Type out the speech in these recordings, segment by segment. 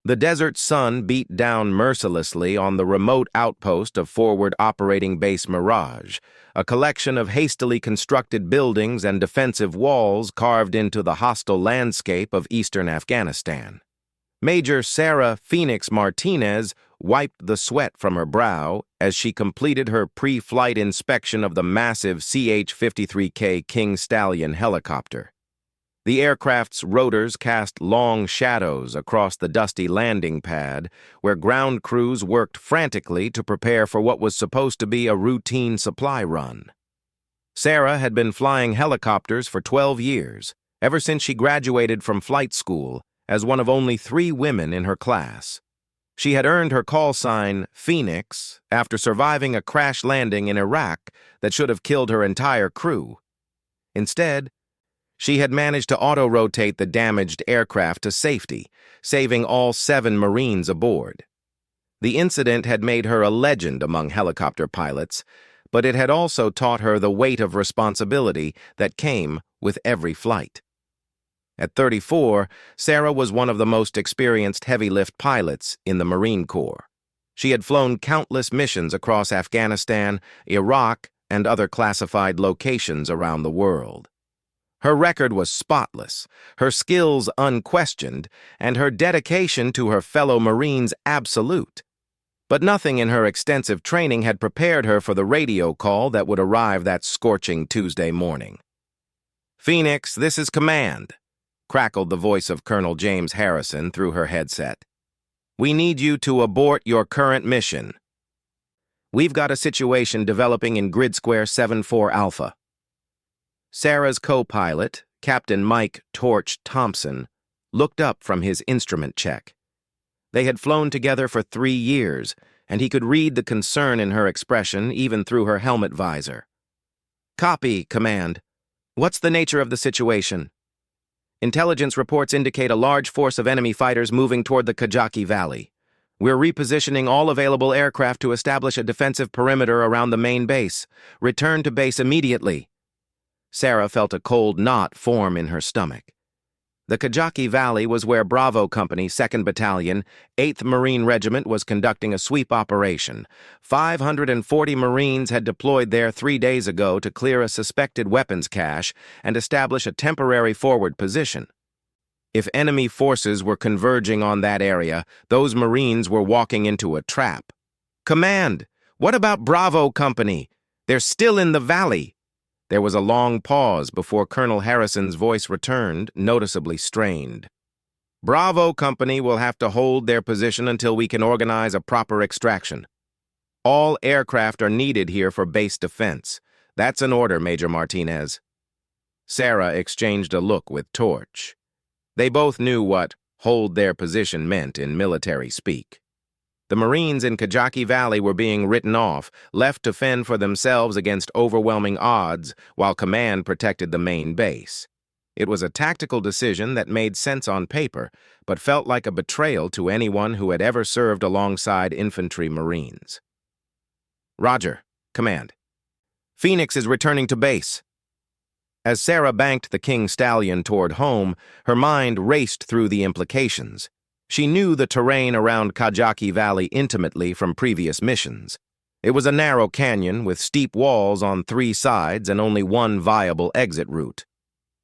The desert sun beat down mercilessly on the remote outpost of Forward Operating Base Mirage, a collection of hastily constructed buildings and defensive walls carved into the hostile landscape of eastern Afghanistan. Major Sarah Phoenix Martinez wiped the sweat from her brow as she completed her pre-flight inspection of the massive CH-53K King Stallion helicopter. The aircraft's rotors cast long shadows across the dusty landing pad, where ground crews worked frantically to prepare for what was supposed to be a routine supply run. Sarah had been flying helicopters for 12 years, ever since she graduated from flight school as one of only 3 women in her class. She had earned her call sign, Phoenix, after surviving a crash landing in Iraq that should have killed her entire crew. Instead, she had managed to auto-rotate the damaged aircraft to safety, saving all 7 Marines aboard. The incident had made her a legend among helicopter pilots, but it had also taught her the weight of responsibility that came with every flight. At 34, Sarah was one of the most experienced heavy-lift pilots in the Marine Corps. She had flown countless missions across Afghanistan, Iraq, and other classified locations around the world. Her record was spotless, her skills unquestioned, and her dedication to her fellow Marines absolute. But nothing in her extensive training had prepared her for the radio call that would arrive that scorching Tuesday morning. "Phoenix, this is Command," crackled the voice of Colonel James Harrison through her headset. "We need you to abort your current mission. We've got a situation developing in Grid Square 74 Alpha." Sarah's co-pilot, Captain Mike Torch Thompson, looked up from his instrument check. They had flown together for 3 years, and he could read the concern in her expression even through her helmet visor. "Copy, Command. What's the nature of the situation?" "Intelligence reports indicate a large force of enemy fighters moving toward the Kajaki Valley. We're repositioning all available aircraft to establish a defensive perimeter around the main base. Return to base immediately." Sarah felt a cold knot form in her stomach. The Kajaki Valley was where Bravo Company, 2nd Battalion, 8th Marine Regiment was conducting a sweep operation. 540 Marines had deployed there 3 days ago to clear a suspected weapons cache and establish a temporary forward position. If enemy forces were converging on that area, those Marines were walking into a trap. "Command, what about Bravo Company? They're still in the valley." There was a long pause before Colonel Harrison's voice returned, noticeably strained. "Bravo Company will have to hold their position until we can organize a proper extraction. All aircraft are needed here for base defense. That's an order, Major Martinez." Sarah exchanged a look with Torch. They both knew what "hold their position" meant in military speak. The Marines in Kajaki Valley were being written off, left to fend for themselves against overwhelming odds, while Command protected the main base. It was a tactical decision that made sense on paper, but felt like a betrayal to anyone who had ever served alongside infantry Marines. "Roger, Command. Phoenix is returning to base." As Sarah banked the King Stallion toward home, her mind raced through the implications. She knew the terrain around Kajaki Valley intimately from previous missions. It was a narrow canyon with steep walls on 3 sides and only one viable exit route.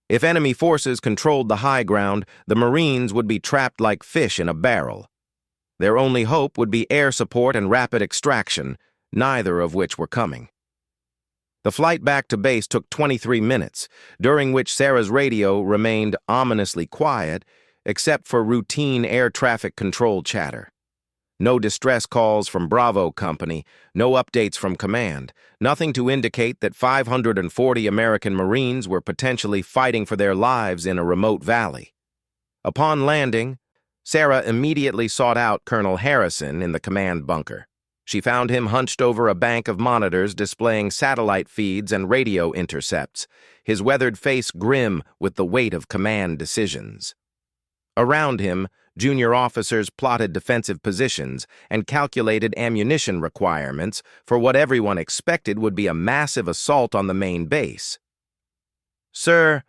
If enemy forces controlled the high ground, the Marines would be trapped like fish in a barrel. Their only hope would be air support and rapid extraction, neither of which were coming. The flight back to base took 23 minutes, during which Sarah's radio remained ominously quiet, except for routine air traffic control chatter. No distress calls from Bravo Company, no updates from Command, nothing to indicate that 540 American Marines were potentially fighting for their lives in a remote valley. Upon landing, Sarah immediately sought out Colonel Harrison in the command bunker. She found him hunched over a bank of monitors displaying satellite feeds and radio intercepts, his weathered face grim with the weight of command decisions. Around him, junior officers plotted defensive positions and calculated ammunition requirements for what everyone expected would be a massive assault on the main base. "Sir,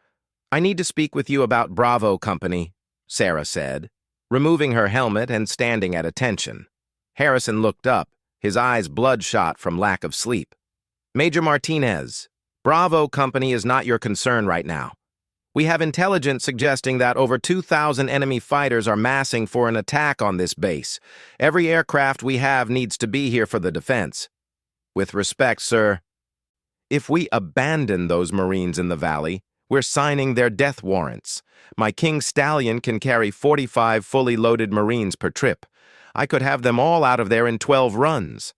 I need to speak with you about Bravo Company," Sarah said. removing her helmet and standing at attention. Harrison looked up, his eyes bloodshot from lack of sleep. "Major Martinez, Bravo Company is not your concern right now. We have intelligence suggesting that over 2,000 enemy fighters are massing for an attack on this base. Every aircraft we have needs to be here for the defense. With respect, sir, if we abandon those Marines in the valley, we're signing their death warrants. My King Stallion can carry 45 fully loaded Marines per trip. I could have them all out of there in 12 runs."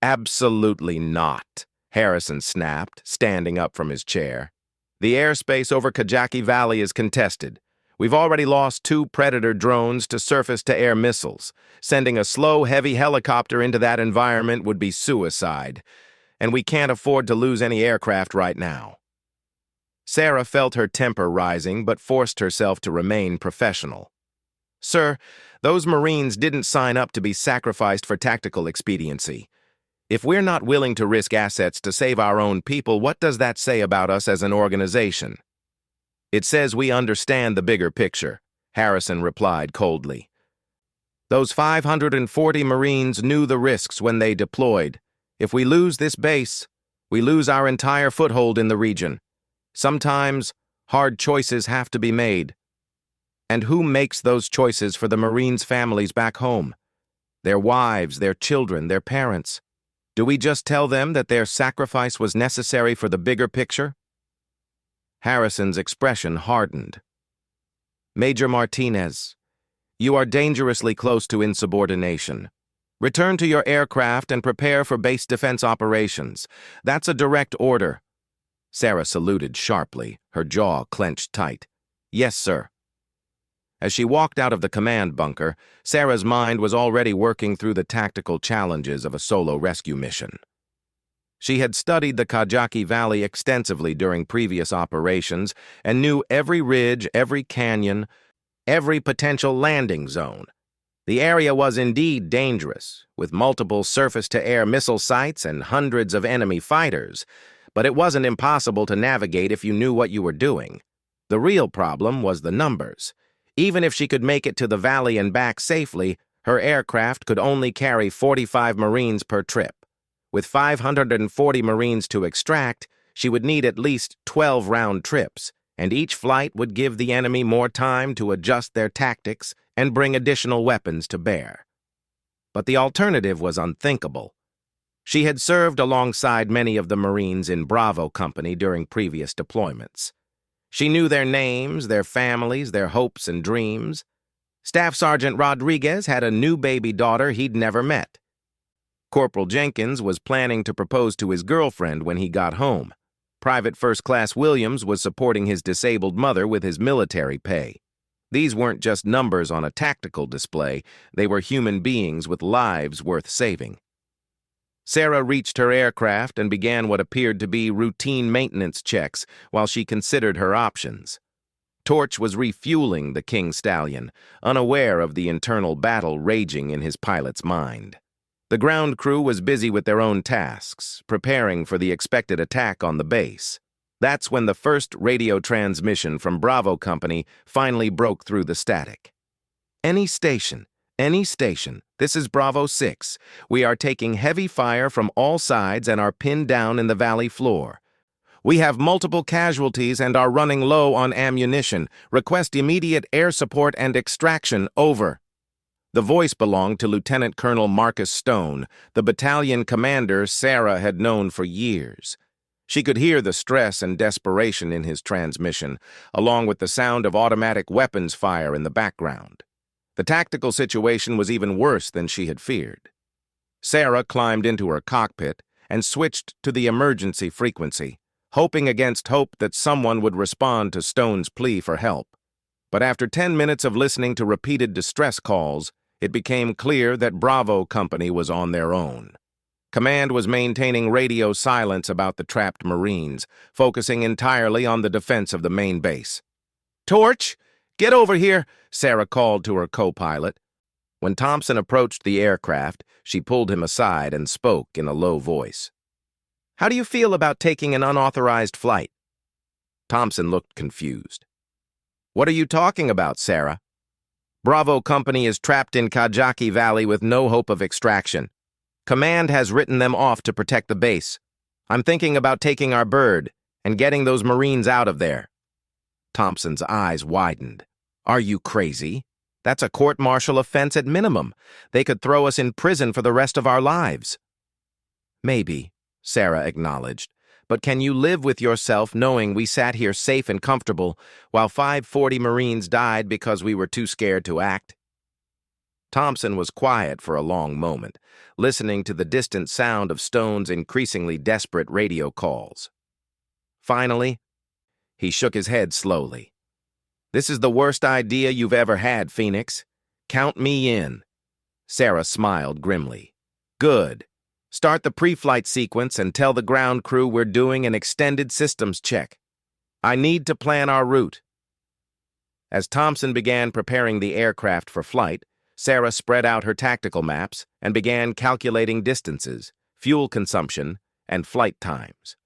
"Absolutely not," Harrison snapped, standing up from his chair. "The airspace over Kajaki Valley is contested. We've already lost 2 Predator drones to surface-to-air missiles. Sending a slow, heavy helicopter into that environment would be suicide. And we can't afford to lose any aircraft right now." Sarah felt her temper rising, but forced herself to remain professional. "Sir, those Marines didn't sign up to be sacrificed for tactical expediency. If we're not willing to risk assets to save our own people, what does that say about us as an organization?" "It says we understand the bigger picture," Harrison replied coldly. "Those 540 Marines knew the risks when they deployed. If we lose this base, we lose our entire foothold in the region. Sometimes, hard choices have to be made. And who makes those choices for the Marines' families back home? Their wives, their children, their parents. Do we just tell them that their sacrifice was necessary for the bigger picture?" Harrison's expression hardened. "Major Martinez, you are dangerously close to insubordination. Return to your aircraft and prepare for base defense operations. That's a direct order." Sarah saluted sharply, her jaw clenched tight. "Yes, sir." As she walked out of the command bunker, Sarah's mind was already working through the tactical challenges of a solo rescue mission. She had studied the Kajaki Valley extensively during previous operations and knew every ridge, every canyon, every potential landing zone. The area was indeed dangerous, with multiple surface-to-air missile sites and hundreds of enemy fighters, but it wasn't impossible to navigate if you knew what you were doing. The real problem was the numbers. Even if she could make it to the valley and back safely, her aircraft could only carry 45 Marines per trip. With 540 Marines to extract, she would need at least 12 round trips, and each flight would give the enemy more time to adjust their tactics and bring additional weapons to bear. But the alternative was unthinkable. She had served alongside many of the Marines in Bravo Company during previous deployments. She knew their names, their families, their hopes and dreams. Staff Sergeant Rodriguez had a new baby daughter he'd never met. Corporal Jenkins was planning to propose to his girlfriend when he got home. Private First Class Williams was supporting his disabled mother with his military pay. These weren't just numbers on a tactical display, they were human beings with lives worth saving. Sarah reached her aircraft and began what appeared to be routine maintenance checks while she considered her options. Torch was refueling the King Stallion, unaware of the internal battle raging in his pilot's mind. The ground crew was busy with their own tasks, preparing for the expected attack on the base. That's when the first radio transmission from Bravo Company finally broke through the static. Any station, this is Bravo 6. We are taking heavy fire from all sides and are pinned down in the valley floor. We have multiple casualties and are running low on ammunition. Request immediate air support and extraction, over." The voice belonged to Lieutenant Colonel Marcus Stone, the battalion commander Sarah had known for years. She could hear the stress and desperation in his transmission, along with the sound of automatic weapons fire in the background. The tactical situation was even worse than she had feared. Sarah climbed into her cockpit and switched to the emergency frequency, hoping against hope that someone would respond to Stone's plea for help. But after 10 minutes of listening to repeated distress calls, it became clear that Bravo Company was on their own. Command was maintaining radio silence about the trapped Marines, focusing entirely on the defense of the main base. "Torch, get over here," Sarah called to her co-pilot. When Thompson approached the aircraft, she pulled him aside and spoke in a low voice. "How do you feel about taking an unauthorized flight?" Thompson looked confused. "What are you talking about, Sarah?" Bravo Company is trapped in Kajaki Valley with no hope of extraction. Command has written them off to protect the base. I'm thinking about taking our bird and getting those Marines out of there." Thompson's eyes widened. "Are you crazy? That's a court-martial offense at minimum. They could throw us in prison for the rest of our lives." "Maybe," Sarah acknowledged. "But can you live with yourself knowing we sat here safe and comfortable while 540 Marines died because we were too scared to act?" Thompson was quiet for a long moment, listening to the distant sound of Stone's increasingly desperate radio calls. Finally, he shook his head slowly. "This is the worst idea you've ever had, Phoenix. Count me in." Sarah smiled grimly. "Good. Start the pre-flight sequence and tell the ground crew we're doing an extended systems check. I need to plan our route." As Thompson began preparing the aircraft for flight, Sarah spread out her tactical maps and began calculating distances, fuel consumption, and flight times.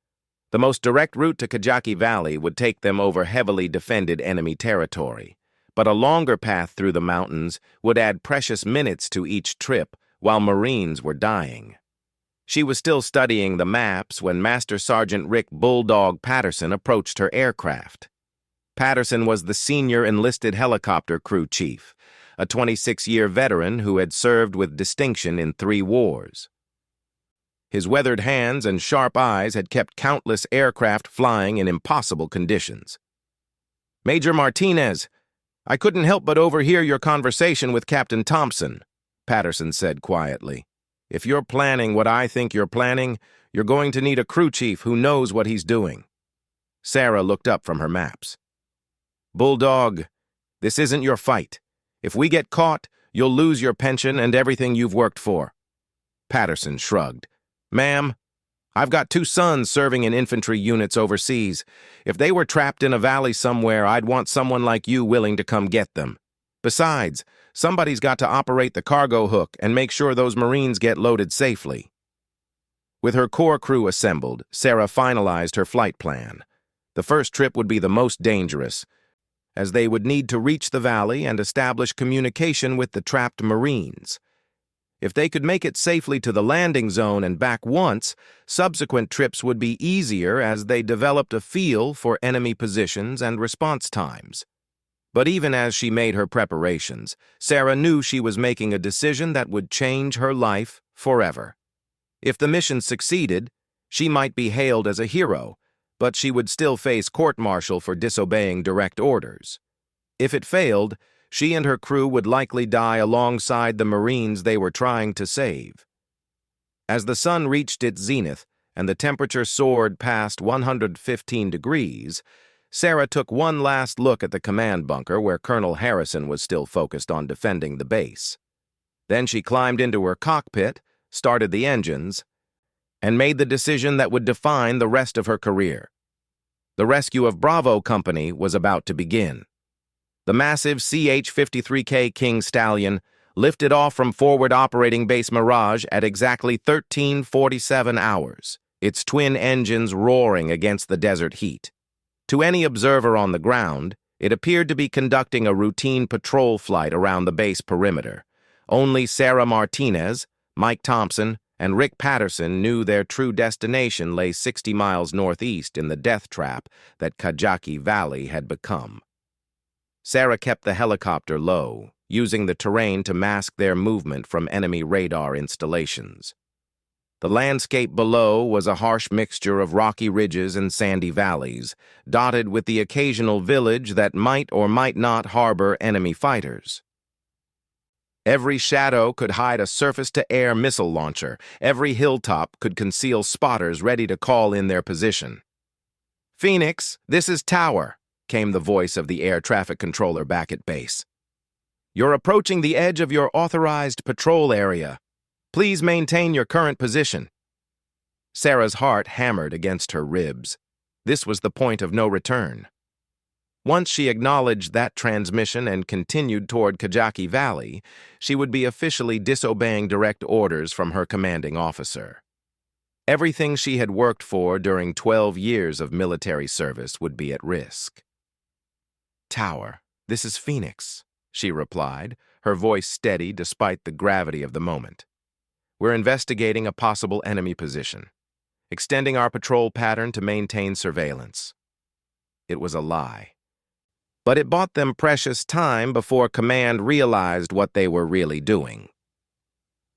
The most direct route to Kajaki Valley would take them over heavily defended enemy territory, but a longer path through the mountains would add precious minutes to each trip while Marines were dying. She was still studying the maps when Master Sergeant Rick Bulldog Patterson approached her aircraft. Patterson was the senior enlisted helicopter crew chief, a 26-year veteran who had served with distinction in 3 wars. His weathered hands and sharp eyes had kept countless aircraft flying in impossible conditions. "Major Martinez, I couldn't help but overhear your conversation with Captain Thompson," Patterson said quietly. "If you're planning what I think you're planning, you're going to need a crew chief who knows what he's doing." Sarah looked up from her maps. "Bulldog, this isn't your fight. If we get caught, you'll lose your pension and everything you've worked for." Patterson shrugged. "Ma'am, I've got 2 sons serving in infantry units overseas. If they were trapped in a valley somewhere, I'd want someone like you willing to come get them. Besides, somebody's got to operate the cargo hook and make sure those Marines get loaded safely." With her core crew assembled, Sarah finalized her flight plan. The first trip would be the most dangerous, as they would need to reach the valley and establish communication with the trapped Marines. If they could make it safely to the landing zone and back once, subsequent trips would be easier as they developed a feel for enemy positions and response times. But even as she made her preparations, Sarah knew she was making a decision that would change her life forever. If the mission succeeded, she might be hailed as a hero, but she would still face court-martial for disobeying direct orders. If it failed, she and her crew would likely die alongside the Marines they were trying to save. As the sun reached its zenith and the temperature soared past 115 degrees, Sarah took one last look at the command bunker where Colonel Harrison was still focused on defending the base. Then she climbed into her cockpit, started the engines, and made the decision that would define the rest of her career. The rescue of Bravo Company was about to begin. The massive CH-53K King Stallion lifted off from forward operating base Mirage at exactly 13:47 hours, its twin engines roaring against the desert heat. To any observer on the ground, it appeared to be conducting a routine patrol flight around the base perimeter. Only Sarah Martinez, Mike Thompson, and Rick Patterson knew their true destination lay 60 miles northeast in the death trap that Kajaki Valley had become. Sarah kept the helicopter low, using the terrain to mask their movement from enemy radar installations. The landscape below was a harsh mixture of rocky ridges and sandy valleys, dotted with the occasional village that might or might not harbor enemy fighters. Every shadow could hide a surface-to-air missile launcher. Every hilltop could conceal spotters ready to call in their position. "Phoenix, this is Tower," came the voice of the air traffic controller back at base. "You're approaching the edge of your authorized patrol area. Please maintain your current position." Sarah's heart hammered against her ribs. This was the point of no return. Once she acknowledged that transmission and continued toward Kajaki Valley, she would be officially disobeying direct orders from her commanding officer. Everything she had worked for during 12 years of military service would be at risk. "Tower, this is Phoenix," she replied, her voice steady despite the gravity of the moment. "We're investigating a possible enemy position, extending our patrol pattern to maintain surveillance." It was a lie. But it bought them precious time before command realized what they were really doing.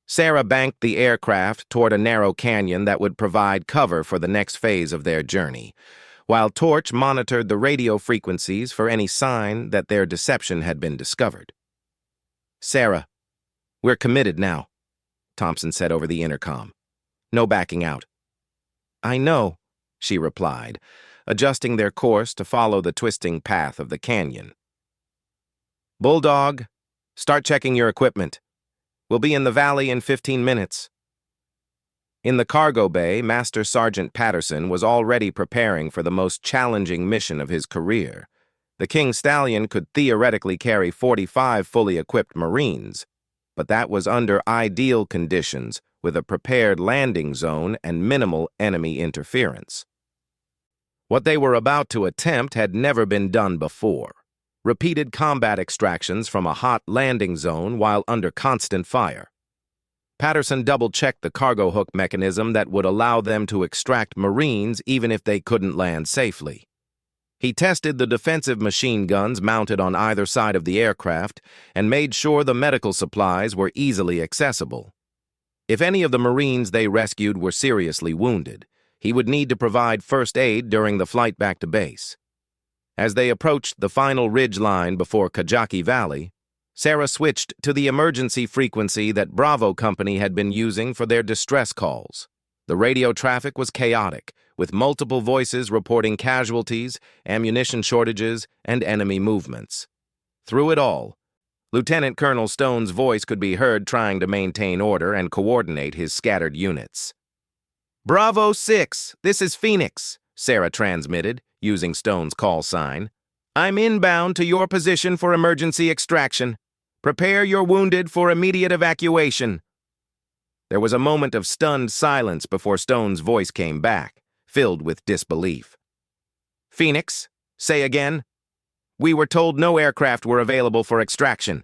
Sarah banked the aircraft toward a narrow canyon that would provide cover for the next phase of their journey, while Torch monitored the radio frequencies for any sign that their deception had been discovered. "Sarah, we're committed now," Thompson said over the intercom. "No backing out." "I know," she replied, adjusting their course to follow the twisting path of the canyon. "Bulldog, start checking your equipment. We'll be in the valley in 15 minutes. In the cargo bay, Master Sergeant Patterson was already preparing for the most challenging mission of his career. The King Stallion could theoretically carry 45 fully equipped Marines, but that was under ideal conditions with a prepared landing zone and minimal enemy interference. What they were about to attempt had never been done before. Repeated combat extractions from a hot landing zone while under constant fire. Patterson double-checked the cargo hook mechanism that would allow them to extract Marines even if they couldn't land safely. He tested the defensive machine guns mounted on either side of the aircraft and made sure the medical supplies were easily accessible. If any of the Marines they rescued were seriously wounded, he would need to provide first aid during the flight back to base. As they approached the final ridge line before Kajaki Valley, Sarah switched to the emergency frequency that Bravo Company had been using for their distress calls. The radio traffic was chaotic, with multiple voices reporting casualties, ammunition shortages, and enemy movements. Through it all, Lieutenant Colonel Stone's voice could be heard trying to maintain order and coordinate his scattered units. "Bravo 6, this is Phoenix," Sarah transmitted, using Stone's call sign. "I'm inbound to your position for emergency extraction. Prepare your wounded for immediate evacuation." There was a moment of stunned silence before Stone's voice came back, filled with disbelief. "Phoenix, say again." "We were told no aircraft were available for extraction."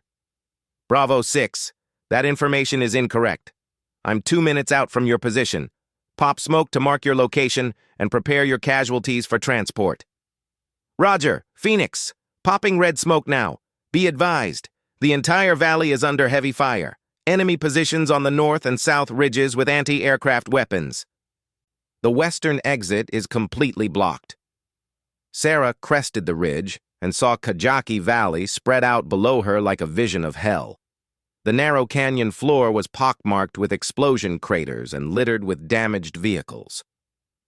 "Bravo 6, that information is incorrect. I'm 2 minutes out from your position. Pop smoke to mark your location and prepare your casualties for transport." "Roger, Phoenix, popping red smoke now. Be advised, the entire valley is under heavy fire. Enemy positions on the north and south ridges with anti-aircraft weapons. The western exit is completely blocked." Sarah crested the ridge and saw Kajaki Valley spread out below her like a vision of hell. The narrow canyon floor was pockmarked with explosion craters and littered with damaged vehicles.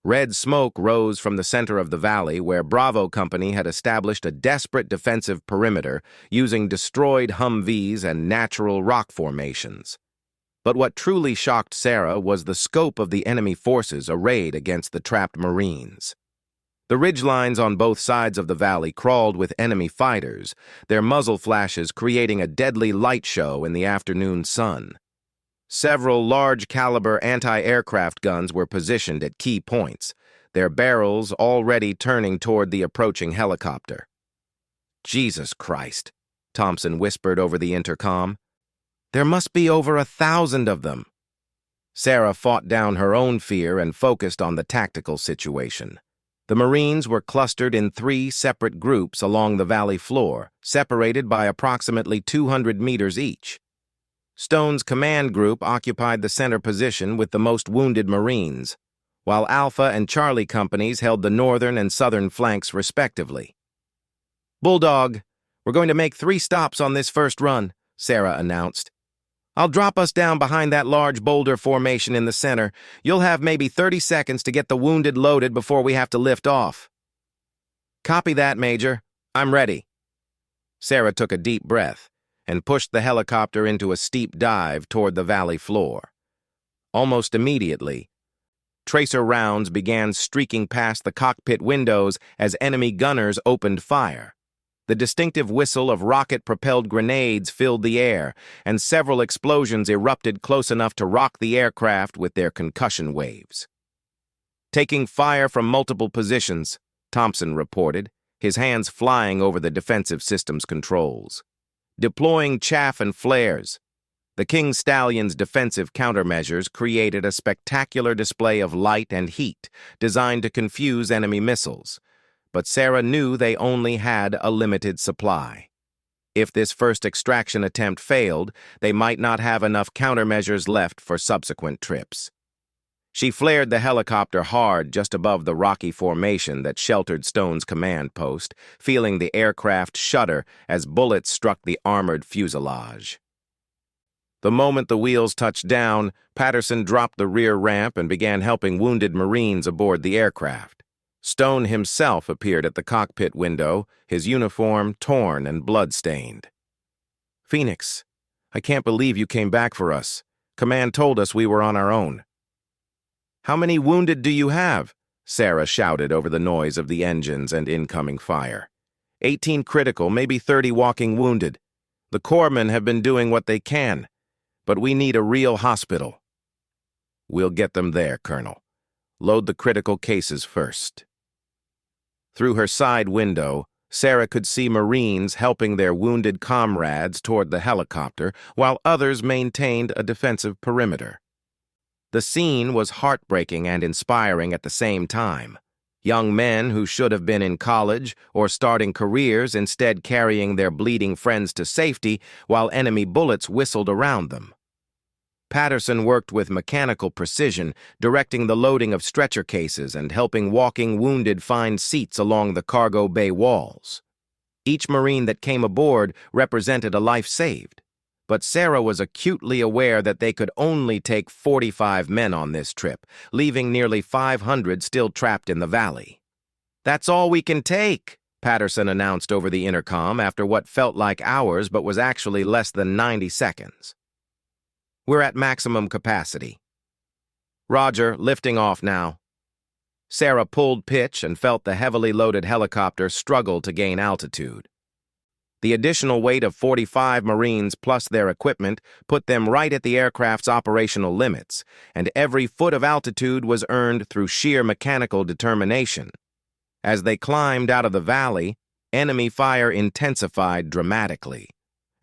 Red smoke rose from the center of the valley where Bravo Company had established a desperate defensive perimeter using destroyed Humvees and natural rock formations. But what truly shocked Sarah was the scope of the enemy forces arrayed against the trapped Marines. The ridgelines on both sides of the valley crawled with enemy fighters, their muzzle flashes creating a deadly light show in the afternoon sun. Several large-caliber anti-aircraft guns were positioned at key points, their barrels already turning toward the approaching helicopter. "Jesus Christ," Thompson whispered over the intercom. "There must be over 1,000 of them." Sarah fought down her own fear and focused on the tactical situation. The Marines were clustered in 3 separate groups along the valley floor, separated by approximately 200 meters each. Stone's command group occupied the center position with the most wounded Marines, while Alpha and Charlie companies held the northern and southern flanks respectively. "Bulldog, we're going to make 3 stops on this first run," Sarah announced. "I'll drop us down behind that large boulder formation in the center. You'll have maybe 30 seconds to get the wounded loaded before we have to lift off." "Copy that, Major. I'm ready." Sarah took a deep breath and pushed the helicopter into a steep dive toward the valley floor. Almost immediately, tracer rounds began streaking past the cockpit windows as enemy gunners opened fire. The distinctive whistle of rocket-propelled grenades filled the air, and several explosions erupted close enough to rock the aircraft with their concussion waves. "Taking fire from multiple positions," Thompson reported, his hands flying over the defensive systems controls. deploying chaff and flares. The King Stallion's defensive countermeasures created a spectacular display of light and heat, designed to confuse enemy missiles. But Sarah knew they only had a limited supply. If this first extraction attempt failed, they might not have enough countermeasures left for subsequent trips. She flared the helicopter hard just above the rocky formation that sheltered Stone's command post, feeling the aircraft shudder as bullets struck the armored fuselage. The moment the wheels touched down, Patterson dropped the rear ramp and began helping wounded Marines aboard the aircraft. Stone himself appeared at the cockpit window, his uniform torn and blood-stained. "Phoenix, I can't believe you came back for us. Command told us we were on our own." "How many wounded do you have?" Sarah shouted over the noise of the engines and incoming fire. 18 critical, maybe 30 walking wounded. The corpsmen have been doing what they can, but we need a real hospital." "We'll get them there, Colonel. Load the critical cases first." Through her side window, Sarah could see Marines helping their wounded comrades toward the helicopter, while others maintained a defensive perimeter. The scene was heartbreaking and inspiring at the same time. Young men who should have been in college or starting careers instead carrying their bleeding friends to safety while enemy bullets whistled around them. Patterson worked with mechanical precision, directing the loading of stretcher cases and helping walking wounded find seats along the cargo bay walls. Each Marine that came aboard represented a life saved, but Sarah was acutely aware that they could only take 45 men on this trip, leaving nearly 500 still trapped in the valley. "That's all we can take," Patterson announced over the intercom after what felt like hours but was actually less than 90 seconds. "We're at maximum capacity." "Roger, lifting off now." Sarah pulled pitch and felt the heavily loaded helicopter struggle to gain altitude. The additional weight of 45 Marines plus their equipment put them right at the aircraft's operational limits, and every foot of altitude was earned through sheer mechanical determination. As they climbed out of the valley, enemy fire intensified dramatically.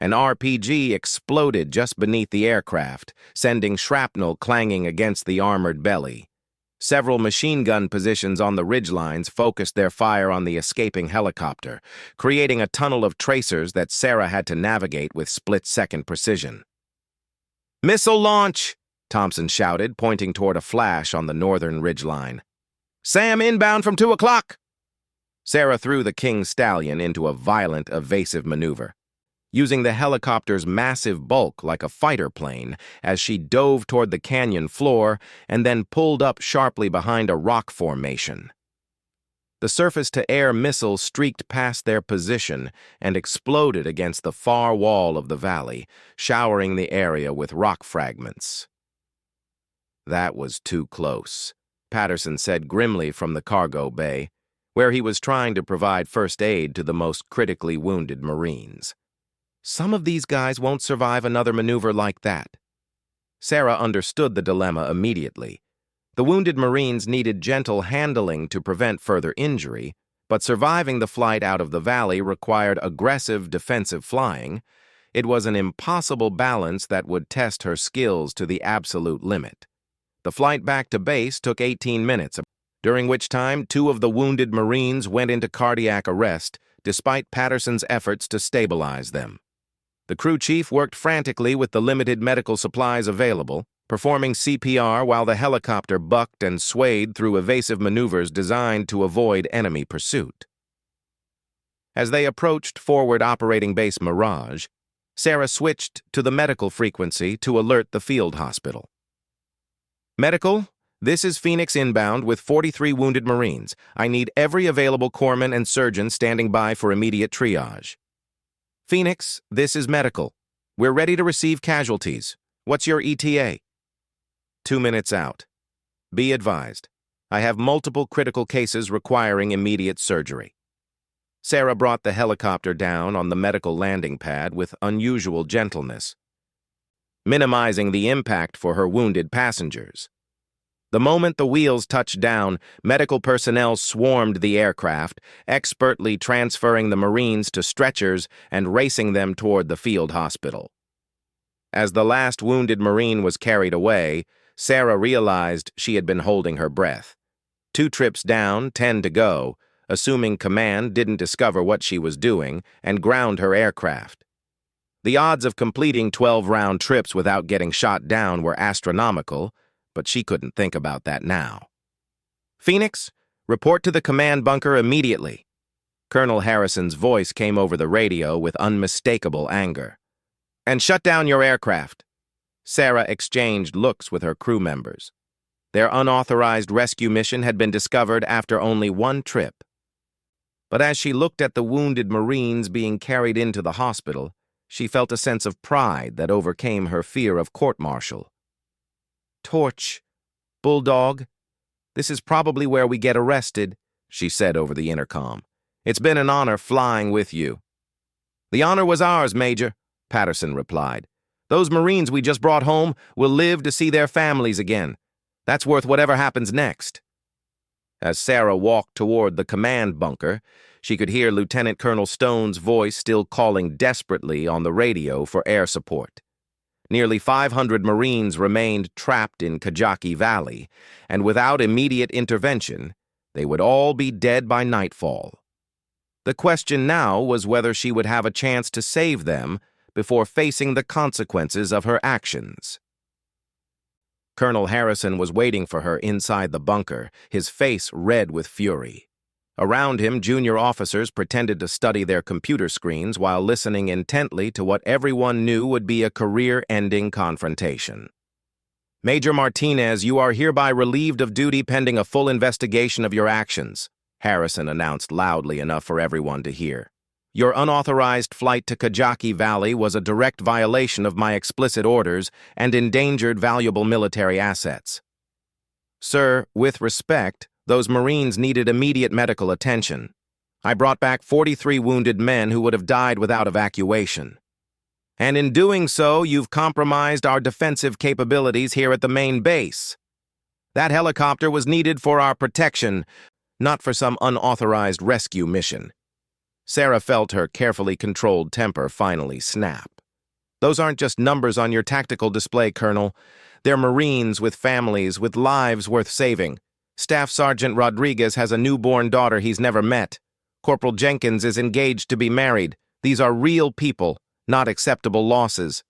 An RPG exploded just beneath the aircraft, sending shrapnel clanging against the armored belly. Several machine gun positions on the ridgelines focused their fire on the escaping helicopter, creating a tunnel of tracers that Sarah had to navigate with split-second precision. "Missile launch!" Thompson shouted, pointing toward a flash on the northern ridgeline. "Sam inbound from 2 o'clock!" Sarah threw the King Stallion into a violent, evasive maneuver, using the helicopter's massive bulk like a fighter plane as she dove toward the canyon floor and then pulled up sharply behind a rock formation. The surface-to-air missile streaked past their position and exploded against the far wall of the valley, showering the area with rock fragments. "That was too close," Patterson said grimly from the cargo bay, where he was trying to provide first aid to the most critically wounded Marines. "Some of these guys won't survive another maneuver like that." Sarah understood the dilemma immediately. The wounded Marines needed gentle handling to prevent further injury, but surviving the flight out of the valley required aggressive defensive flying. It was an impossible balance that would test her skills to the absolute limit. The flight back to base took 18 minutes, during which time 2 of the wounded Marines went into cardiac arrest, despite Patterson's efforts to stabilize them. The crew chief worked frantically with the limited medical supplies available, performing CPR while the helicopter bucked and swayed through evasive maneuvers designed to avoid enemy pursuit. As they approached forward operating base Mirage, Sarah switched to the medical frequency to alert the field hospital. "Medical, this is Phoenix inbound with 43 wounded Marines. I need every available corpsman and surgeon standing by for immediate triage." "Phoenix, this is medical. We're ready to receive casualties. What's your ETA?" 2 minutes out. Be advised, I have multiple critical cases requiring immediate surgery. Sarah brought the helicopter down on the medical landing pad with unusual gentleness, minimizing the impact for her wounded passengers. The moment the wheels touched down, medical personnel swarmed the aircraft, expertly transferring the Marines to stretchers and racing them toward the field hospital. As the last wounded Marine was carried away, Sarah realized she had been holding her breath. 2 trips down, 10 to go, assuming command didn't discover what she was doing and ground her aircraft. The odds of completing 12-round trips without getting shot down were astronomical, but she couldn't think about that now. "Phoenix, report to the command bunker immediately." Colonel Harrison's voice came over the radio with unmistakable anger. "And shut down your aircraft." Sarah exchanged looks with her crew members. Their unauthorized rescue mission had been discovered after only 1 trip. But as she looked at the wounded Marines being carried into the hospital, she felt a sense of pride that overcame her fear of court-martial. "Torch, Bulldog, this is probably where we get arrested," she said over the intercom. "It's been an honor flying with you." "The honor was ours, Major," Patterson replied. "Those Marines we just brought home will live to see their families again. That's worth whatever happens next." As Sarah walked toward the command bunker, she could hear Lieutenant Colonel Stone's voice still calling desperately on the radio for air support. Nearly 500 Marines remained trapped in Kajaki Valley, and without immediate intervention, they would all be dead by nightfall. The question now was whether she would have a chance to save them before facing the consequences of her actions. Colonel Harrison was waiting for her inside the bunker, his face red with fury. Around him, junior officers pretended to study their computer screens while listening intently to what everyone knew would be a career-ending confrontation. "Major Martinez, you are hereby relieved of duty pending a full investigation of your actions," Harrison announced loudly enough for everyone to hear. "Your unauthorized flight to Kajaki Valley was a direct violation of my explicit orders and endangered valuable military assets. Sir, with respect, those Marines needed immediate medical attention. I brought back 43 wounded men who would have died without evacuation. And in doing so, you've compromised our defensive capabilities here at the main base. That helicopter was needed for our protection, not for some unauthorized rescue mission." Sarah felt her carefully controlled temper finally snap. "Those aren't just numbers on your tactical display, Colonel. They're Marines with families, with lives worth saving. Staff Sergeant Rodriguez has a newborn daughter he's never met. Corporal Jenkins is engaged to be married. These are real people, not acceptable losses.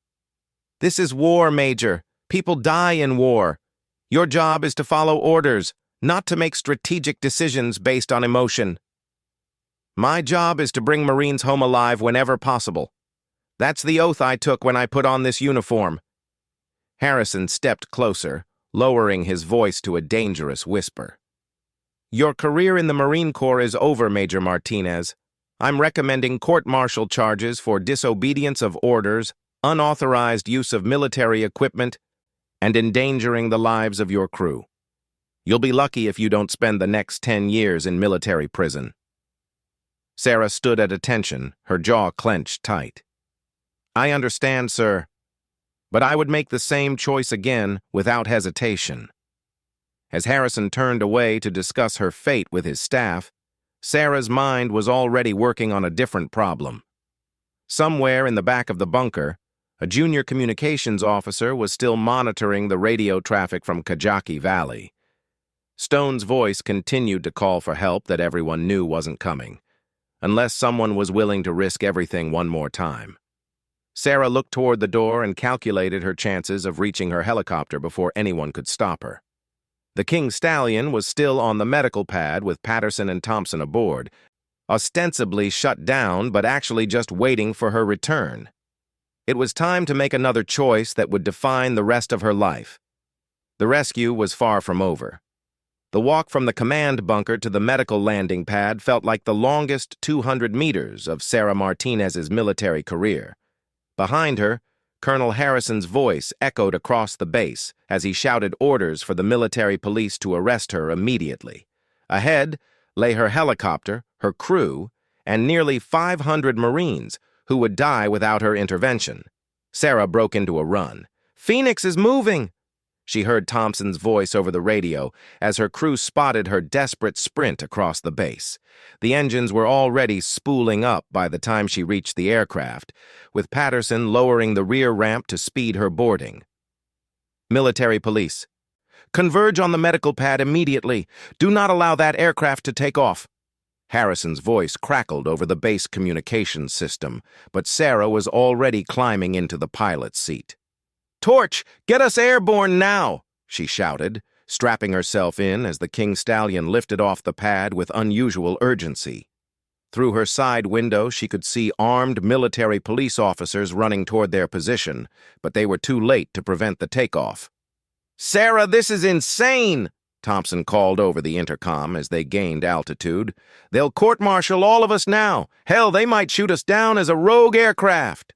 This is war, Major. People die in war. Your job is to follow orders, not to make strategic decisions based on emotion. My job is to bring Marines home alive whenever possible. That's the oath I took when I put on this uniform." Harrison stepped closer, lowering his voice to a dangerous whisper. "Your career in the Marine Corps is over, Major Martinez. I'm recommending court-martial charges for disobedience of orders, unauthorized use of military equipment, and endangering the lives of your crew. You'll be lucky if you don't spend the next 10 years in military prison." Sarah stood at attention, her jaw clenched tight. "I understand, sir, but I would make the same choice again without hesitation." As Harrison turned away to discuss her fate with his staff, Sarah's mind was already working on a different problem. Somewhere in the back of the bunker, a junior communications officer was still monitoring the radio traffic from Kajaki Valley. Stone's voice continued to call for help that everyone knew wasn't coming, unless someone was willing to risk everything one more time. Sarah looked toward the door and calculated her chances of reaching her helicopter before anyone could stop her. The King Stallion was still on the medical pad with Patterson and Thompson aboard, ostensibly shut down but actually just waiting for her return. It was time to make another choice that would define the rest of her life. The rescue was far from over. The walk from the command bunker to the medical landing pad felt like the longest 200 meters of Sarah Martinez's military career. Behind her, Colonel Harrison's voice echoed across the base as he shouted orders for the military police to arrest her immediately. Ahead lay her helicopter, her crew, and nearly 500 Marines who would die without her intervention. Sarah broke into a run. "Phoenix is moving!" She heard Thompson's voice over the radio as her crew spotted her desperate sprint across the base. The engines were already spooling up by the time she reached the aircraft, with Patterson lowering the rear ramp to speed her boarding. Military police. Converge on the medical pad immediately. Do not allow that aircraft to take off. Harrison's voice crackled over the base communications system, but Sarah was already climbing into the pilot's seat. "Torch, get us airborne now!" she shouted, strapping herself in as the King Stallion lifted off the pad with unusual urgency. Through her side window, she could see armed military police officers running toward their position, but they were too late to prevent the takeoff. "Sarah, this is insane!" Thompson called over the intercom as they gained altitude. "They'll court-martial all of us now. Hell, they might shoot us down as a rogue aircraft."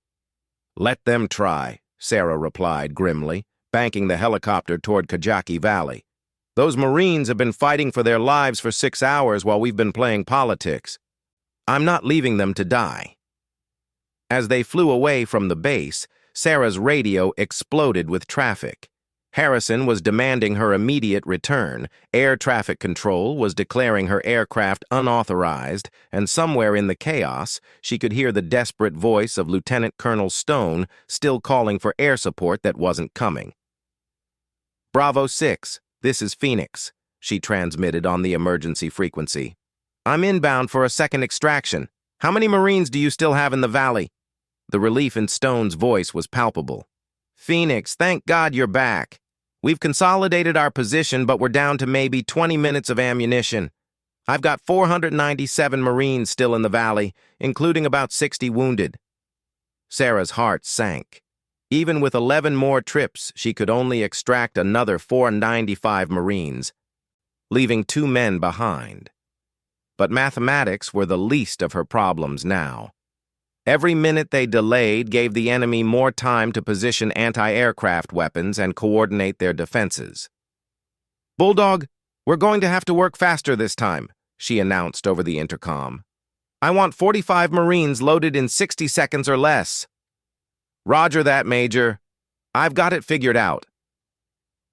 "Let them try," Sarah replied grimly, banking the helicopter toward Kajaki Valley. "Those Marines have been fighting for their lives for 6 hours while we've been playing politics. I'm not leaving them to die." As they flew away from the base, Sarah's radio exploded with traffic. Harrison was demanding her immediate return, air traffic control was declaring her aircraft unauthorized, and somewhere in the chaos, she could hear the desperate voice of Lieutenant Colonel Stone still calling for air support that wasn't coming. "Bravo 6, this is Phoenix," she transmitted on the emergency frequency. "I'm inbound for a second extraction. How many Marines do you still have in the valley?" The relief in Stone's voice was palpable. "Phoenix, thank God you're back. We've consolidated our position, but we're down to maybe 20 minutes of ammunition. I've got 497 Marines still in the valley, including about 60 wounded." Sarah's heart sank. Even with 11 more trips, she could only extract another 495 Marines, leaving 2 men behind. But mathematics were the least of her problems now. Every minute they delayed gave the enemy more time to position anti-aircraft weapons and coordinate their defenses. "Bulldog, we're going to have to work faster this time," she announced over the intercom. "I want 45 Marines loaded in 60 seconds or less." "Roger that, Major. I've got it figured out."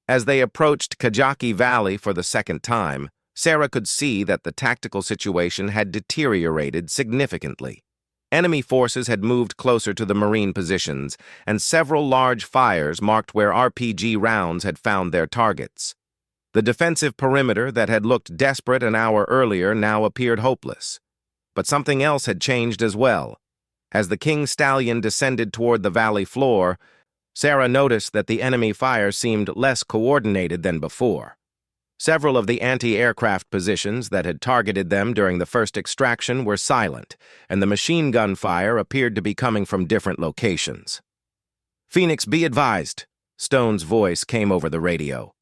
As they approached Kajaki Valley for the second time, Sarah could see that the tactical situation had deteriorated significantly. Enemy forces had moved closer to the Marine positions, and several large fires marked where RPG rounds had found their targets. The defensive perimeter that had looked desperate an hour earlier now appeared hopeless. But something else had changed as well. As the King Stallion descended toward the valley floor, Sarah noticed that the enemy fire seemed less coordinated than before. Several of the anti-aircraft positions that had targeted them during the first extraction were silent, and the machine gun fire appeared to be coming from different locations. "Phoenix, be advised," Stone's voice came over the radio.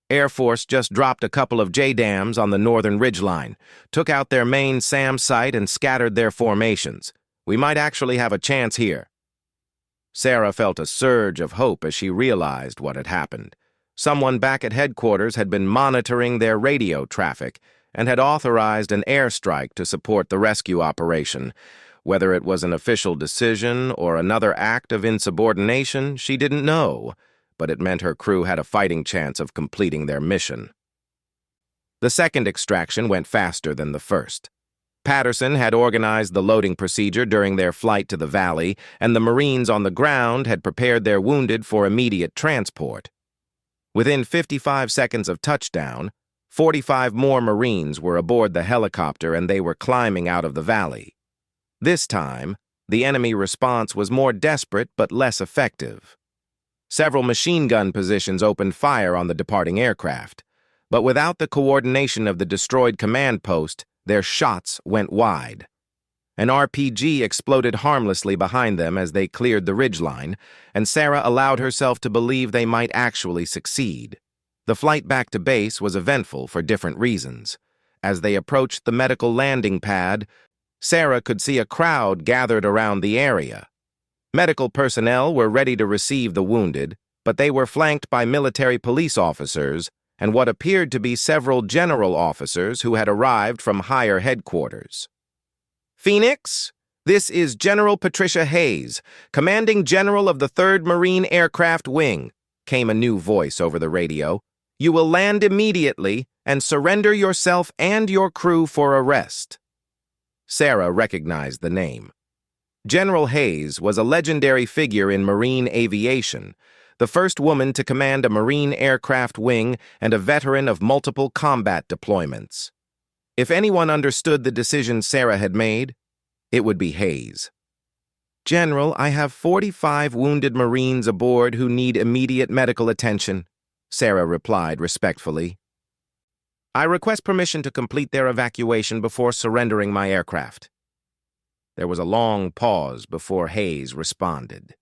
"Air Force just dropped a couple of JDAMs on the northern ridgeline, took out their main SAM site and scattered their formations. We might actually have a chance here." Sarah felt a surge of hope as she realized what had happened. Someone back at headquarters had been monitoring their radio traffic and had authorized an airstrike to support the rescue operation. Whether it was an official decision or another act of insubordination, she didn't know, but it meant her crew had a fighting chance of completing their mission. The second extraction went faster than the first. Patterson had organized the loading procedure during their flight to the valley, and the Marines on the ground had prepared their wounded for immediate transport. Within 55 seconds of touchdown, 45 more Marines were aboard the helicopter and they were climbing out of the valley. This time, the enemy response was more desperate but less effective. Several machine gun positions opened fire on the departing aircraft, but without the coordination of the destroyed command post, their shots went wide. An RPG exploded harmlessly behind them as they cleared the ridgeline, and Sarah allowed herself to believe they might actually succeed. The flight back to base was eventful for different reasons. As they approached the medical landing pad, Sarah could see a crowd gathered around the area. Medical personnel were ready to receive the wounded, but they were flanked by military police officers and what appeared to be several general officers who had arrived from higher headquarters. "Phoenix, this is General Patricia Hayes, Commanding General of the 3rd Marine Aircraft Wing. came a new voice over the radio. "You will land immediately and surrender yourself and your crew for arrest." Sarah recognized the name. General Hayes was a legendary figure in Marine aviation, the first woman to command a Marine aircraft wing and a veteran of multiple combat deployments. If anyone understood the decision Sarah had made, it would be Hayes. "General, I have 45 wounded Marines aboard who need immediate medical attention," Sarah replied respectfully. "I request permission to complete their evacuation before surrendering my aircraft." There was a long pause before Hayes responded.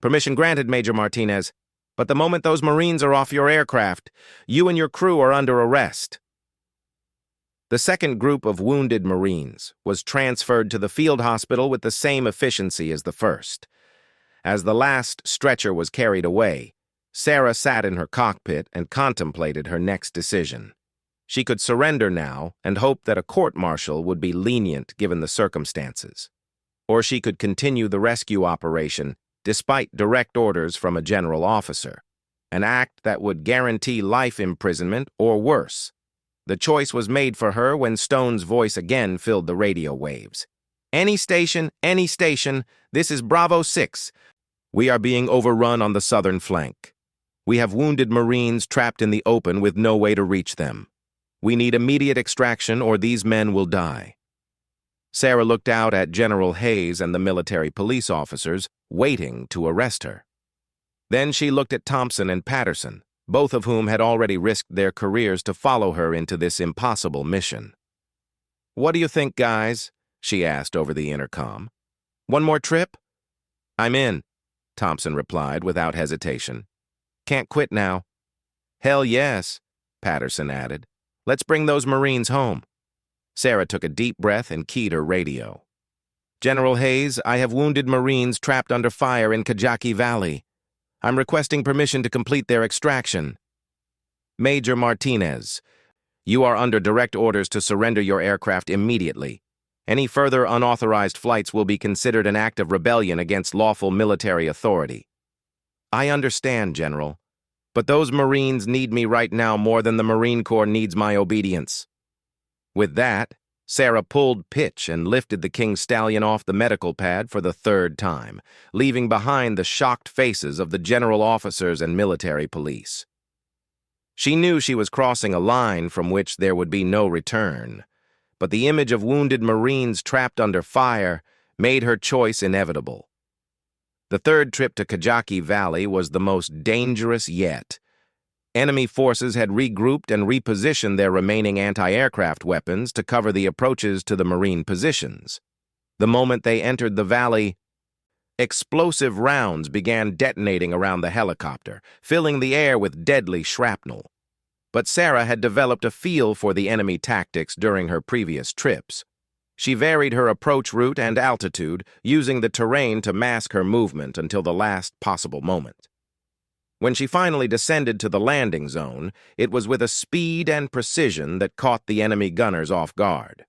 "Permission granted, Major Martinez, but the moment those Marines are off your aircraft, you and your crew are under arrest." The second group of wounded Marines was transferred to the field hospital with the same efficiency as the first. As the last stretcher was carried away, Sarah sat in her cockpit and contemplated her next decision. She could surrender now and hope that a court-martial would be lenient given the circumstances. Or she could continue the rescue operation despite direct orders from a general officer, an act that would guarantee life imprisonment or worse. The choice was made for her when Stone's voice again filled the radio waves. Any station, this is Bravo 6. We are being overrun on the southern flank. We have wounded Marines trapped in the open with no way to reach them. We need immediate extraction or these men will die." Sarah looked out at General Hayes and the military police officers, waiting to arrest her. Then she looked at Thompson and Patterson, both of whom had already risked their careers to follow her into this impossible mission. "What do you think, guys?" she asked over the intercom. "One more trip?" "I'm in," Thompson replied without hesitation. "Can't quit now." "Hell yes," Patterson added. "Let's bring those Marines home." Sarah took a deep breath and keyed her radio. "General Hayes, I have wounded Marines trapped under fire in Kajaki Valley. I'm requesting permission to complete their extraction." "Major Martinez, you are under direct orders to surrender your aircraft immediately. Any further unauthorized flights will be considered an act of rebellion against lawful military authority." "I understand, General, but those Marines need me right now more than the Marine Corps needs my obedience." With that, Sarah pulled pitch and lifted the King Stallion off the medical pad for the third time, leaving behind the shocked faces of the general officers and military police. She knew she was crossing a line from which there would be no return, but the image of wounded Marines trapped under fire made her choice inevitable. The third trip to Kajaki Valley was the most dangerous yet. Enemy forces had regrouped and repositioned their remaining anti-aircraft weapons to cover the approaches to the Marine positions. The moment they entered the valley, explosive rounds began detonating around the helicopter, filling the air with deadly shrapnel. But Sarah had developed a feel for the enemy tactics during her previous trips. She varied her approach route and altitude, using the terrain to mask her movement until the last possible moment. When she finally descended to the landing zone, it was with a speed and precision that caught the enemy gunners off guard.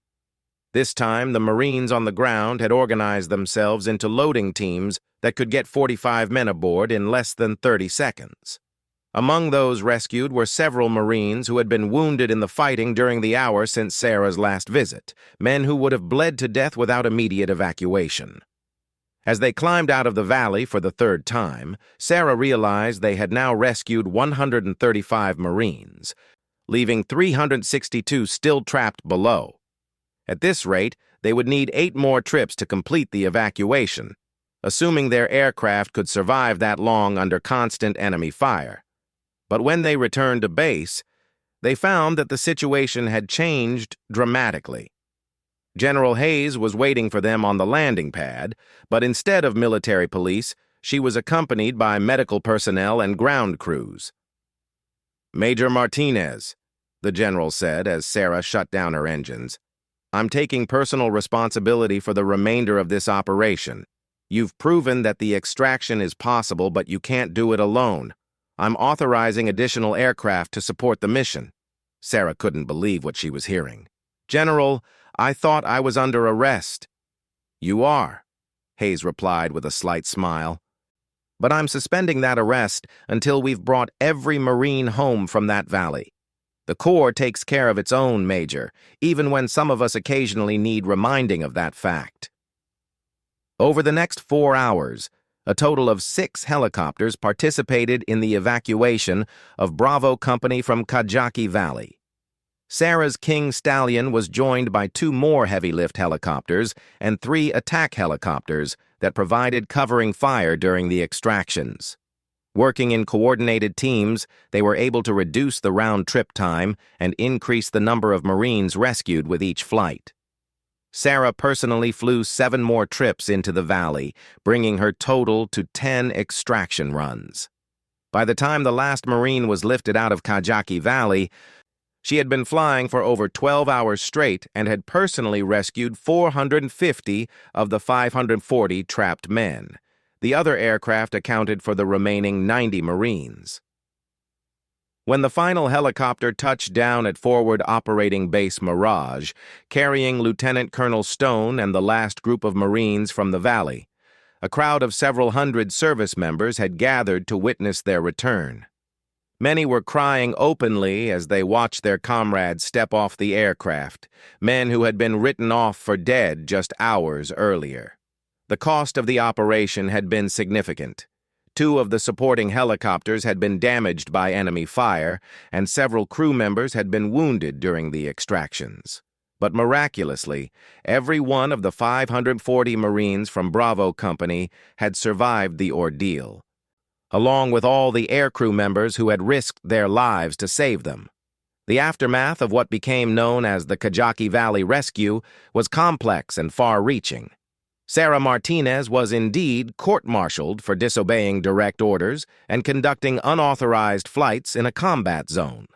This time, the Marines on the ground had organized themselves into loading teams that could get 45 men aboard in less than 30 seconds. Among those rescued were several Marines who had been wounded in the fighting during the hour since Sarah's last visit, men who would have bled to death without immediate evacuation. As they climbed out of the valley for the third time, Sarah realized they had now rescued 135 Marines, leaving 362 still trapped below. At this rate, they would need 8 more trips to complete the evacuation, assuming their aircraft could survive that long under constant enemy fire. But when they returned to base, they found that the situation had changed dramatically. General Hayes was waiting for them on the landing pad, but instead of military police, she was accompanied by medical personnel and ground crews. "Major Martinez," the general said as Sarah shut down her engines, "I'm taking personal responsibility for the remainder of this operation. You've proven that the extraction is possible, but you can't do it alone. I'm authorizing additional aircraft to support the mission." Sarah couldn't believe what she was hearing. "General, I thought I was under arrest." "You are," Hayes replied with a slight smile. But I'm suspending that arrest until we've brought every Marine home from that valley. The Corps takes care of its own, Major, even when some of us occasionally need reminding of that fact. Over the next 4 hours, a total of 6 helicopters participated in the evacuation of Bravo Company from Kajaki Valley. Sarah's King Stallion was joined by 2 more heavy-lift helicopters and 3 attack helicopters that provided covering fire during the extractions. Working in coordinated teams, they were able to reduce the round-trip time and increase the number of Marines rescued with each flight. Sarah personally flew 7 more trips into the valley, bringing her total to 10 extraction runs. By the time the last Marine was lifted out of Kajaki Valley, she had been flying for over 12 hours straight and had personally rescued 450 of the 540 trapped men. The other aircraft accounted for the remaining 90 Marines. When the final helicopter touched down at Forward Operating Base Mirage, carrying Lieutenant Colonel Stone and the last group of Marines from the valley, a crowd of several hundred service members had gathered to witness their return. Many were crying openly as they watched their comrades step off the aircraft, men who had been written off for dead just hours earlier. The cost of the operation had been significant. 2 of the supporting helicopters had been damaged by enemy fire, and several crew members had been wounded during the extractions. But miraculously, every one of the 540 Marines from Bravo Company had survived the ordeal, along with all the aircrew members who had risked their lives to save them. The aftermath of what became known as the Kajaki Valley Rescue was complex and far-reaching. Sarah Martinez was indeed court-martialed for disobeying direct orders and conducting unauthorized flights in a combat zone.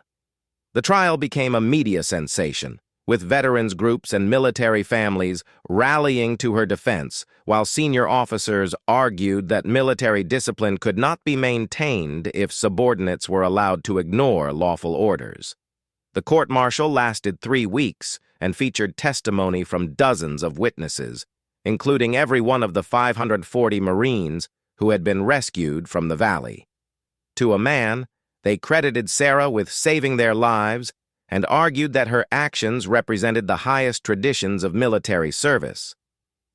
The trial became a media sensation, with veterans groups and military families rallying to her defense, while senior officers argued that military discipline could not be maintained if subordinates were allowed to ignore lawful orders. The court-martial lasted 3 weeks and featured testimony from dozens of witnesses, including every one of the 540 Marines who had been rescued from the valley. To a man, they credited Sarah with saving their lives and argued that her actions represented the highest traditions of military service.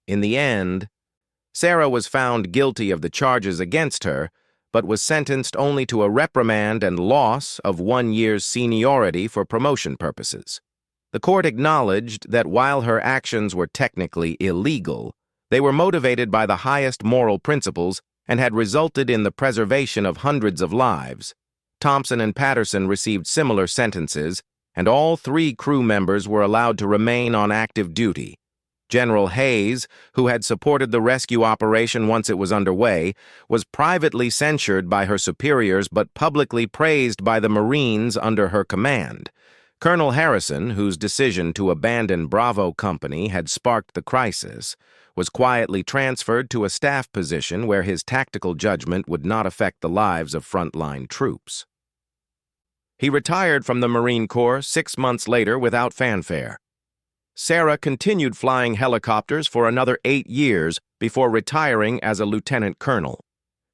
In the end, Sarah was found guilty of the charges against her, but was sentenced only to a reprimand and loss of 1 year's seniority for promotion purposes. The court acknowledged that while her actions were technically illegal, they were motivated by the highest moral principles and had resulted in the preservation of hundreds of lives. Thompson and Patterson received similar sentences, and all 3 crew members were allowed to remain on active duty. General Hayes, who had supported the rescue operation once it was underway, was privately censured by her superiors but publicly praised by the Marines under her command. Colonel Harrison, whose decision to abandon Bravo Company had sparked the crisis, was quietly transferred to a staff position where his tactical judgment would not affect the lives of frontline troops. He retired from the Marine Corps 6 months later without fanfare. Sarah continued flying helicopters for another 8 years before retiring as a lieutenant colonel.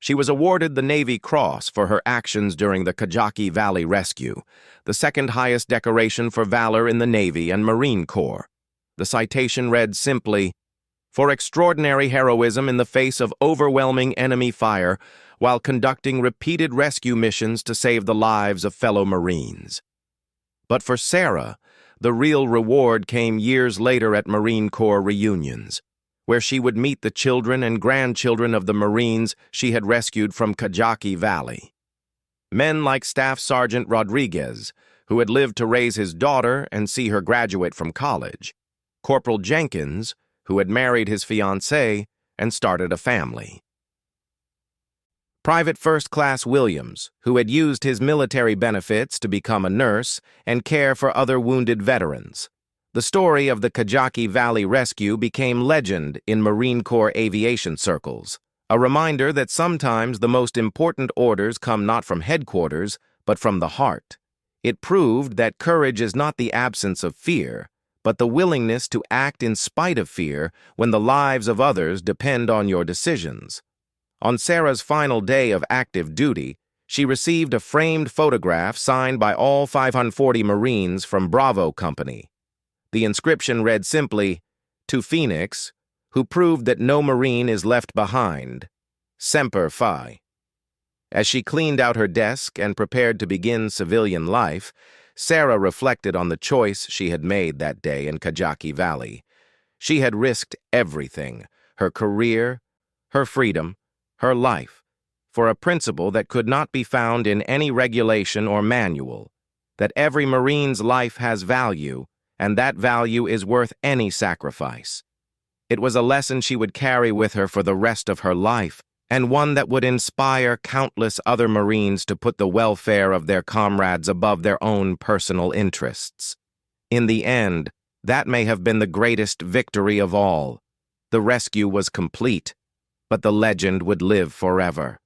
She was awarded the Navy Cross for her actions during the Kajaki Valley Rescue, the second highest decoration for valor in the Navy and Marine Corps. The citation read simply, "For extraordinary heroism in the face of overwhelming enemy fire while conducting repeated rescue missions to save the lives of fellow Marines." But for Sarah, the real reward came years later at Marine Corps reunions, where she would meet the children and grandchildren of the Marines she had rescued from Kajaki Valley. Men like Staff Sergeant Rodriguez, who had lived to raise his daughter and see her graduate from college. Corporal Jenkins, who had married his fiancée and started a family. Private First Class Williams, who had used his military benefits to become a nurse and care for other wounded veterans. The story of the Kajaki Valley Rescue became legend in Marine Corps aviation circles, a reminder that sometimes the most important orders come not from headquarters, but from the heart. It proved that courage is not the absence of fear, but the willingness to act in spite of fear when the lives of others depend on your decisions. On Sarah's final day of active duty, she received a framed photograph signed by all 540 Marines from Bravo Company. The inscription read simply, "To Phoenix, who proved that no Marine is left behind. Semper Fi." As she cleaned out her desk and prepared to begin civilian life, Sarah reflected on the choice she had made that day in Kajaki Valley. She had risked everything, her career, her freedom, her life, for a principle that could not be found in any regulation or manual, that every Marine's life has value, and that value is worth any sacrifice. It was a lesson she would carry with her for the rest of her life, and one that would inspire countless other Marines to put the welfare of their comrades above their own personal interests. In the end, that may have been the greatest victory of all. The rescue was complete, but the legend would live forever.